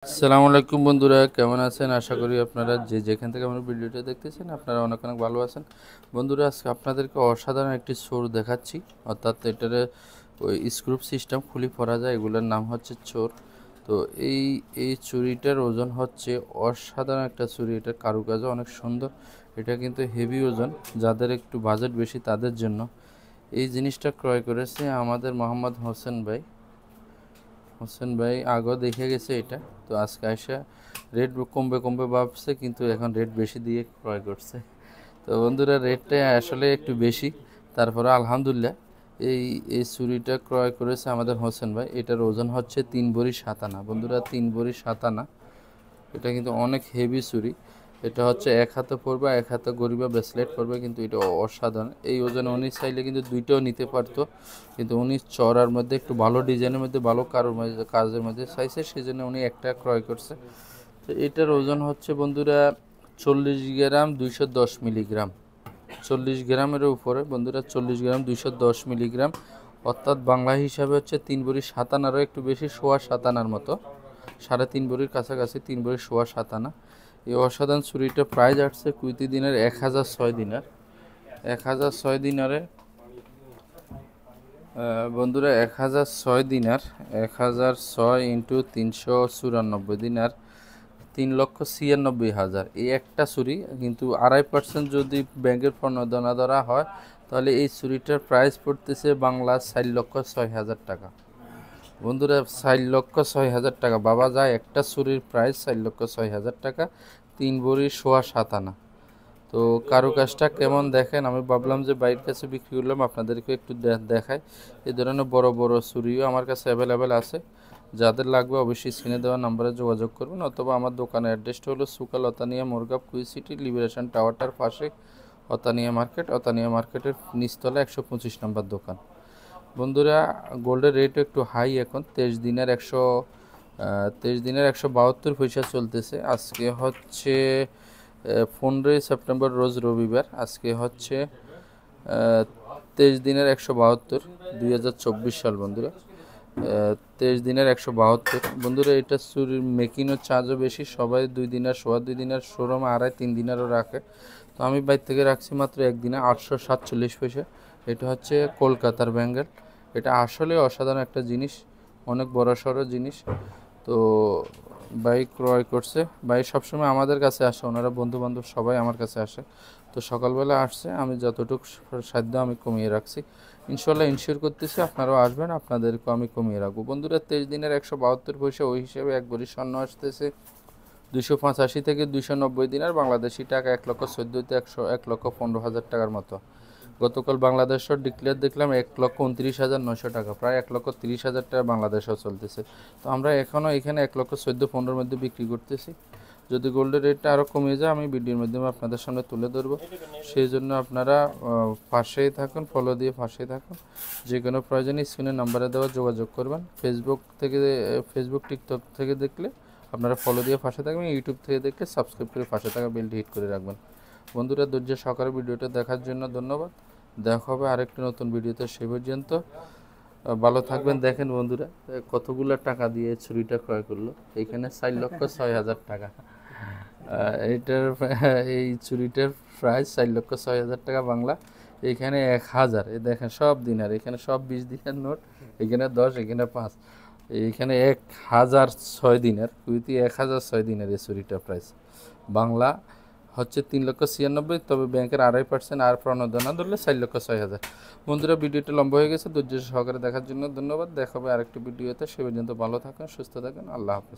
আসসালামু আলাইকুম বন্ধুরা, কেমন আছেন? আশা করি আপনারা যে যেখান থেকে আমার ভিডিওটা দেখতেছেন আপনারা অনেক অনেক ভালো আছেন। বন্ধুরা, আজকে আপনাদেরকে অসাধারণ একটি চোর দেখাচ্ছি, অর্থাৎ এটার ওই স্ক্রুপ সিস্টেম খুলি পরা যায়, এগুলোর নাম হচ্ছে চোর। তো এই এই চুরিটার ওজন হচ্ছে অসাধারণ একটা চুরি। এটার কারুকাজও অনেক সুন্দর। এটা কিন্তু হেভি ওজন, যাদের একটু বাজেট বেশি তাদের জন্য। এই জিনিসটা ক্রয় করেছে আমাদের মোহাম্মদ হোসেন ভাই আগেও দেখে গেছে এটা। তো আজকে আসা রেট কমবে কমবে ভাবছে, কিন্তু এখন রেট বেশি দিয়ে ক্রয় করছে। তো বন্ধুরা, রেটটা আসলে একটু বেশি, তারপরে আলহামদুলিল্লাহ এই এই ছুরিটা ক্রয় করেছে আমাদের হোসেন ভাই। এটার ওজন হচ্ছে 3 ভরি 7 আনা। বন্ধুরা, 3 ভরি 7 আনা, এটা কিন্তু অনেক হেভি ছুরি। এটা হচ্ছে এক হাতে পড়বে, এক হাতে গরিবা ব্রেসলেট পড়বে, কিন্তু এটা অসাধারণ। এই ওজনে উনি চাইলে কিন্তু দুইটাও নিতে পারতো, কিন্তু উনি চড়ার মধ্যে একটু ভালো ডিজাইনের মধ্যে ভালো কাজের মধ্যে চাইছে, সেই জন্য উনি একটা ক্রয় করছে। তো এটার ওজন হচ্ছে বন্ধুরা 40 গ্রাম 210 মিলিগ্রাম। 40 গ্রামের উপরে বন্ধুরা, 40 গ্রাম 210 মিলিগ্রাম, অর্থাৎ বাংলা হিসাবে হচ্ছে 3 ভরি 7 আনারও একটু বেশি, 1.25 7 আনার মতো, 3.5 ভরির কাছাকাছি, 3 ভরি 1.25 7 আনা। এই অসাধারণ ছুরিটা প্রাইস আসছে কুইতি দিনের 1006 দিনার। 1006 দিনারে বন্ধুরা, 1006 দিনার, 1006 × 394 দিনার, 3,96,000। এই একটা ছুরি কিন্তু 2.5% যদি ব্যাংকের প্রণোদনা ধরা হয়, তাহলে এই ছুরিটার প্রাইস পড়তেছে বাংলা 4,06,000 টাকা। বন্ধুরা, 4,06,000 টাকা বাবা যায়, একটা ছুরির প্রাইস 4,06,000 টাকা, 3 ভরি 1.25 7 আনা। তো কারুকাজটা কেমন দেখেন, আমি ভাবলাম যে বাইরের কাছে বিক্রি করলাম, আপনাদেরকে একটু দেখাই। এই ধরনের বড় বড় ছুরিও আমার কাছে অ্যাভেলেবেল আছে। যাদের লাগবে অবশ্যই স্ক্রিনে দেওয়া নাম্বারে যোগাযোগ করবেন, অথবা আমার দোকানের অ্যাড্রেসটা হলো সুকাল অতানিয়া মোরগাব কুই সিটি লিবারেশন টাওয়ারটার পাশে, অতানিয়া মার্কেটের নিচতলা 125 নম্বর দোকান। বন্ধুরা, গোল্ডের রেট একটু হাই এখন। 23 দিনের 172 পয়সা চলতেছে। আজকে হচ্ছে 15 সেপ্টেম্বর, রোজ রবিবার। আজকে হচ্ছে 23 দিনের 172, 2024 সাল বন্ধুরা। 23 দিনের 172 বন্ধুরা। এটা চুরির মেকিংও চার্জও বেশি, সবাই 2 দিনার 2.25 দিনার, শোরুমে 2.5-3 দিনারও রাখে। তো আমি বাইর থেকে রাখছি মাত্র একদিনে 847 পয়সা। এটা হচ্ছে কলকাতার ব্যাঙ্গেল। এটা আসলে অসাধারণ একটা জিনিস, অনেক বড় সড়ো জিনিস। তো বাইক ক্রয় করছে, বাইক সবসময় আমাদের কাছে আসে, ওনারা বন্ধু বান্ধব সবাই আমার কাছে আসে। তো সকালবেলা আসছে, আমি যতটুকু সাধ্য আমি কমিয়ে রাখছি। ইনশাল্লাহ ইনশিওর করতেছি আপনারাও আসবেন, আপনাদেরকেও আমি কমিয়ে রাখবো। বন্ধুরা, 23 দিনের 172 পয়সা, ওই হিসেবে 1 ভরি স্বর্ণ আসতেছে 285 থেকে 290 দিনার, বাংলাদেশি টাকা 1,14,000 1,15,000 টাকার মতো। গতকাল বাংলাদেশের ডিক্লেয়ার দেখলাম 1,29,900 টাকা, প্রায় 1,30,000 টাকা বাংলাদেশও চলতেছে। তো আমরা এখনও এখানে 1,14,15 মধ্যে বিক্রি করতেছি। যদি গোল্ডের রেটটা আরও কমে যায়, আমি ভিডিওর মাধ্যমে আপনাদের সামনে তুলে ধরবো। সেই জন্য আপনারা পাশেই থাকুন, ফলো দিয়ে পাশেই থাকুন। যে কোনো প্রয়োজনে স্ক্রিনে নাম্বারে দেওয়া যোগাযোগ করবেন। ফেসবুক টিকটক থেকে দেখলে আপনারা ফলো দিয়ে পাশে থাকবেন, ইউটিউব থেকে দেখলে সাবস্ক্রাইব করে পাশে থাকা বেলটি হিট করে রাখবেন। বন্ধুরা, ধৈর্য সহকারে ভিডিওটা দেখার জন্য ধন্যবাদ। দেখা হবে আরেকটি নতুন ভিডিওতে, সে পর্যন্ত ভালো থাকবেন। দেখেন বন্ধুরা, কতগুলো টাকা দিয়ে ছুরিটা ক্রয় করলো। এখানে 4,06,000 টাকা। এইটার এই ছুরিটার প্রাইস 4,06,000 টাকা বাংলা। এখানে 1,000, এই দেখেন সব দিনার, এখানে সব 20 দিনের নোট, এখানে 10, এখানে 5, এইখানে 1,006 দিনের, কুইতি 1,006 দিনের এই ছুরিটার প্রাইস বাংলা হচ্ছে 3,96,000, তবে ব্যাংকের 2.5% আর প্রণোদনা ধরলে 4,06,000। বন্ধুরা, ভিডিওটা লম্বা হয়ে গেছে, ধৈর্য সহকারে দেখার জন্য ধন্যবাদ। দেখা হবে আরেকটি ভিডিওতে, সে পর্যন্ত ভালো থাকুন, সুস্থ থাকুন, আল্লাহ হাফেজ।